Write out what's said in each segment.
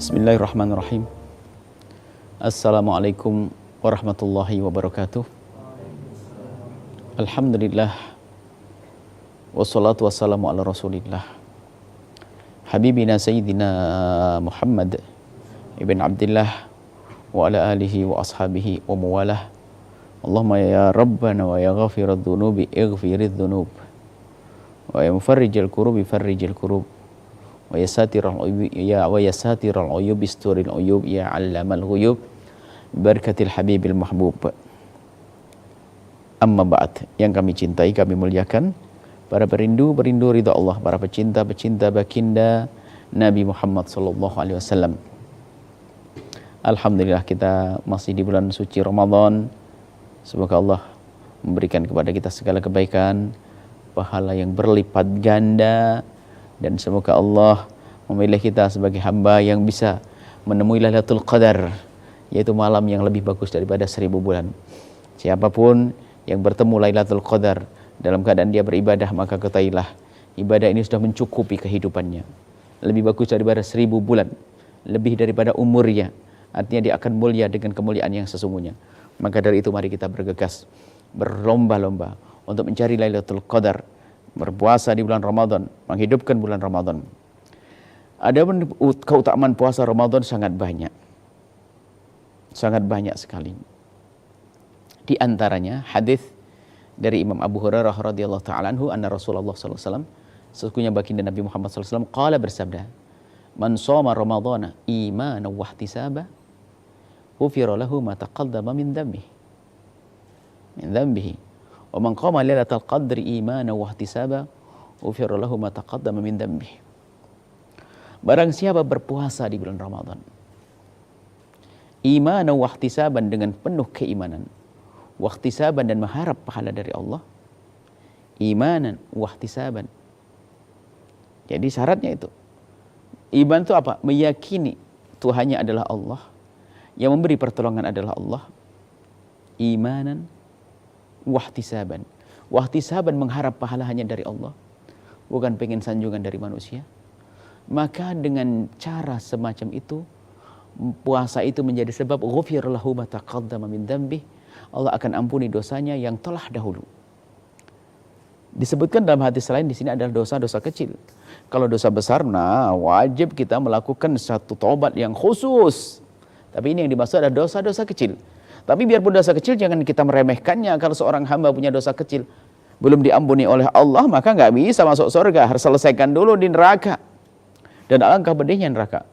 Bismillahirrahmanirrahim. Assalamualaikum warahmatullahi wabarakatuh. Alhamdulillah. Wassalatu wassalamu ala rasulillah. Habibina Sayyidina Muhammad ibn Abdillah wa ala alihi wa ashabihi wa mawalah. Allahumma ya Rabbana wa ya ghafirat dhunubi ighfirid dhunub wa ya mufarrijal kurubi farrijal kurub wa ya satiral uyub isturil uyub ya allamal ghuyub barakatil habibil mahbub. Amma ba'd, yang kami cintai, kami muliakan, para perindu ridha Allah, para pecinta baginda Nabi Muhammad sallallahu alaihi wasallam. Alhamdulillah, kita masih di bulan suci Ramadan. Semoga Allah memberikan kepada kita segala kebaikan, pahala yang berlipat ganda, dan semoga Allah memilih kita sebagai hamba yang bisa menemui Lailatul Qadar, yaitu malam yang lebih bagus daripada 1000 bulan. Siapapun yang bertemu Lailatul Qadar dalam keadaan dia beribadah, maka ketahuilah ibadah ini sudah mencukupi kehidupannya. Lebih bagus daripada 1000 bulan, lebih daripada umurnya. Artinya dia akan mulia dengan kemuliaan yang sesungguhnya. Maka dari itu mari kita bergegas, berlomba-lomba untuk mencari Lailatul Qadar, berpuasa di bulan Ramadan, menghidupkan bulan Ramadan. Ada keutamaan puasa Ramadan sangat banyak. Sangat banyak sekali. Di antaranya hadis dari Imam Abu Hurairah radhiyallahu taala anhu, anna Rasulullah sallallahu alaihi wasallam, sesungguhnya baginda Nabi Muhammad sallallahu alaihi wasallam qala, bersabda, "Man shoma Ramadhana imanan wa ihtisaba, ghufira lahu ma taqaddama min dhanbihi. Wa man qama lailatal qadri imanan wa ihtisaba, ghufira lahu ma taqaddama min dhanbihi." Barang siapa berpuasa di bulan Ramadan, imanan wa ihtisaban, dengan penuh keimanan, wa ihtisaban, dan mengharap pahala dari Allah. Imanan wa ihtisaban. Jadi syaratnya itu. Iman itu apa? Meyakini Tuhannya adalah Allah, yang memberi pertolongan adalah Allah. Imanan wahtisaban. Wahtisaban, mengharap pahala hanya dari Allah, bukan pengen sanjungan dari manusia. Maka dengan cara semacam itu, puasa itu menjadi sebab ghufir lahu ma taqaddama min dzambi. Allah akan ampuni dosanya yang telah dahulu. Disebutkan dalam hadis lain di sini adalah dosa-dosa kecil. Kalau dosa besar, nah wajib kita melakukan satu taubat yang khusus. Tapi ini yang dimaksud adalah dosa-dosa kecil. Tapi biarpun dosa kecil, jangan kita meremehkannya. Kalau seorang hamba punya dosa kecil, belum diampuni oleh Allah, maka nggak bisa masuk surga. Harus selesaikan dulu di neraka. Dan alangkah pedihnya neraka.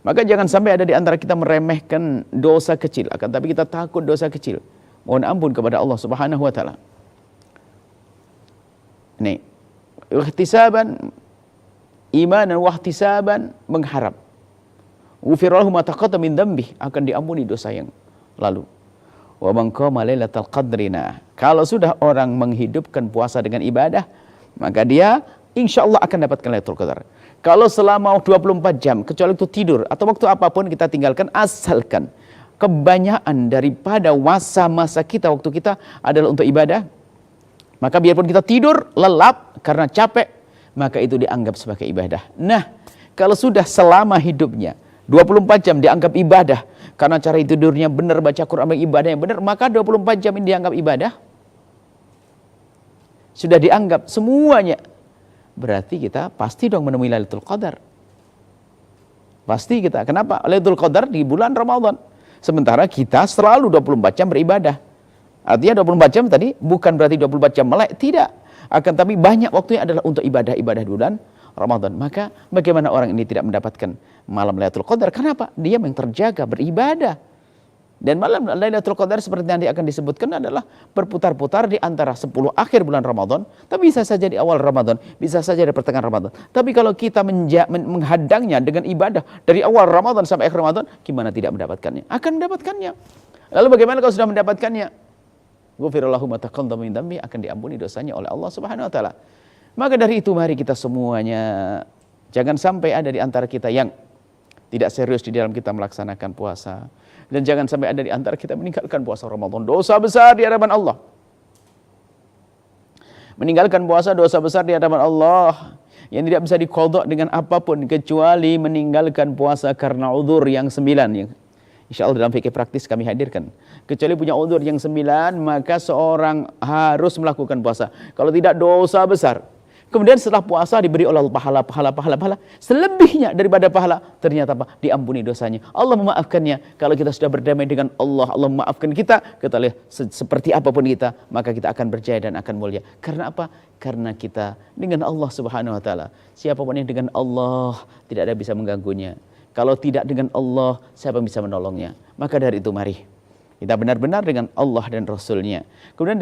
Maka jangan sampai ada di antara kita meremehkan dosa kecil, akan tapi kita takut dosa kecil. Mohon ampun kepada Allah Subhanahu wa taala. Ini ihtisaban, imanan wa ihtisaban, mengharap. Ghufirallahu ma taqaddama min dzambi, akan diampuni dosa yang lalu. Wa man qama lailatal qadri, kalau sudah orang menghidupkan puasa dengan ibadah, maka dia insyaallah akan dapatkan Lailatul Qadar. Kalau selama 24 jam, kecuali itu tidur atau waktu apapun kita tinggalkan, asalkan kebanyakan daripada masa-masa kita, waktu kita adalah untuk ibadah, maka biarpun kita tidur lelap karena capek, maka itu dianggap sebagai ibadah. Nah, kalau sudah selama hidupnya 24 jam dianggap ibadah, karena cara tidurnya benar, baca Quran ibadah yang benar, maka 24 jam ini dianggap ibadah. Sudah dianggap semuanya. Berarti kita pasti dong menemui Lailatul Qadar. Pasti kita. Kenapa? Lailatul Qadar di bulan Ramadan. Sementara kita selalu 24 jam beribadah. Artinya 24 jam tadi bukan berarti 24 jam melek, tidak. Akan tapi banyak waktunya adalah untuk ibadah-ibadah di bulan Ramadan. Maka bagaimana orang ini tidak mendapatkan malam Lailatul Qadar? Kenapa? Dia yang terjaga beribadah. Dan malam Lailatul Qadar seperti nanti akan disebutkan adalah berputar-putar di antara 10 akhir bulan Ramadan, tapi bisa saja di awal Ramadan, bisa saja di pertengahan Ramadan. Tapi kalau kita menghadangnya dengan ibadah dari awal Ramadan sampai akhir Ramadan, gimana tidak mendapatkannya? Akan mendapatkannya. Lalu bagaimana kalau sudah mendapatkannya? Ghufirallahu ma taqaddama min dzambi, akan diampuni dosanya oleh Allah Subhanahu wa taala. Maka dari itu mari kita semuanya jangan sampai ada di antara kita yang tidak serius di dalam kita melaksanakan puasa. Dan jangan sampai ada di antara kita meninggalkan puasa Ramadan. Dosa besar di hadapan Allah. Meninggalkan puasa dosa besar di hadapan Allah. yang tidak bisa diqadha dengan apapun kecuali meninggalkan puasa karena uzur yang 9 yang insyaallah dalam fikih praktis kami hadirkan. Kecuali punya uzur yang 9, maka seorang harus melakukan puasa. Kalau tidak, dosa besar. Kemudian setelah puasa diberi oleh Allah pahala. Selebihnya daripada pahala ternyata apa? Diampuni dosanya. Allah memaafkannya. Kalau kita sudah berdamai dengan Allah, Allah memaafkan kita. Kita lihat seperti apapun kita, maka kita akan berjaya dan akan mulia. Karena apa? Karena kita dengan Allah Subhanahu wa taala. Siapapun yang dengan Allah, tidak ada yang bisa mengganggunya. Kalau tidak dengan Allah, siapa yang bisa menolongnya? Maka dari itu mari kita benar-benar dengan Allah dan Rasulnya. Kemudian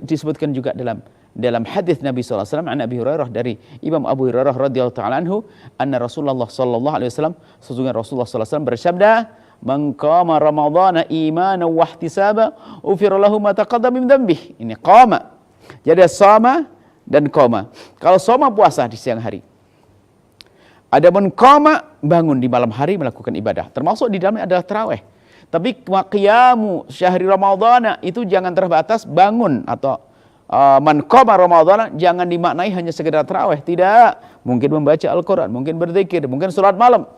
disebutkan juga dalam hadis Nabi SAW, an Abi Hurairah, dari Imam Abu Hurairah radhiyallahu ta'ala anhu, anna Rasulullah sallallahu alaihi wasallam, sesungguhnya Rasulullah sallallahu alaihi wasallam bersabda, "Man qama ramadhana imanan wa ihtisaba, ufira lahu ma taqaddama min dhanbihi." Ini qama. Jadi sama dan qama. Kalau sama puasa di siang hari. Adapun qama bangun di malam hari melakukan ibadah. Termasuk di dalamnya adalah tarawih. Tapi qiyamu syahri ramadhana itu jangan terbatas bangun, atau man qama ramadhana jangan dimaknai hanya sekedar tarawih, tidak. Mungkin membaca Al-Qur'an, mungkin berzikir, mungkin salat malam.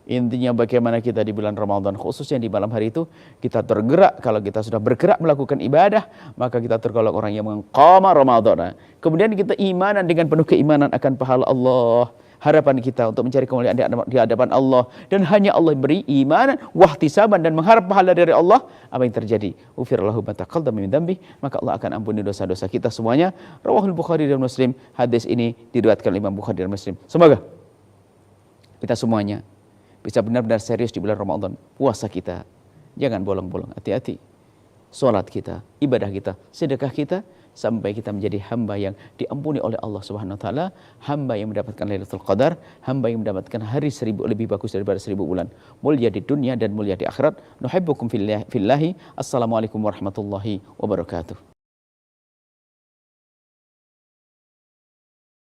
Intinya bagaimana kita di bulan Ramadan, khususnya di malam hari itu kita tergerak. Kalau kita sudah bergerak melakukan ibadah, maka kita tergolong orang yang mengqama ramadhana. Kemudian kita imanan dengan penuh keimanan akan pahala Allah. Harapan kita untuk mencari kemuliaan di hadapan Allah, dan hanya Allah beri iman, wahtisaban, dan mengharap pahala dari Allah. Apa yang terjadi? Ufirallahu ma taqaddama min dzambi, maka Allah akan ampuni dosa-dosa kita semuanya. Rawahul Bukhari dan Muslim. Hadis ini diriwayatkan oleh Imam Bukhari dan Muslim. Semoga kita semuanya bisa benar-benar serius di bulan Ramadan. Puasa kita jangan bolong-bolong, hati-hati. Salat kita, ibadah kita, sedekah kita, sampai kita menjadi hamba yang diampuni oleh Allah Subhanahu wa taala, hamba yang mendapatkan Lailatul Qadar, hamba yang mendapatkan hari 1000 lebih bagus daripada 1000 bulan. Mulia di dunia dan mulia di akhirat. Nuhibbukum fillahi. Assalamualaikum warahmatullahi wabarakatuh.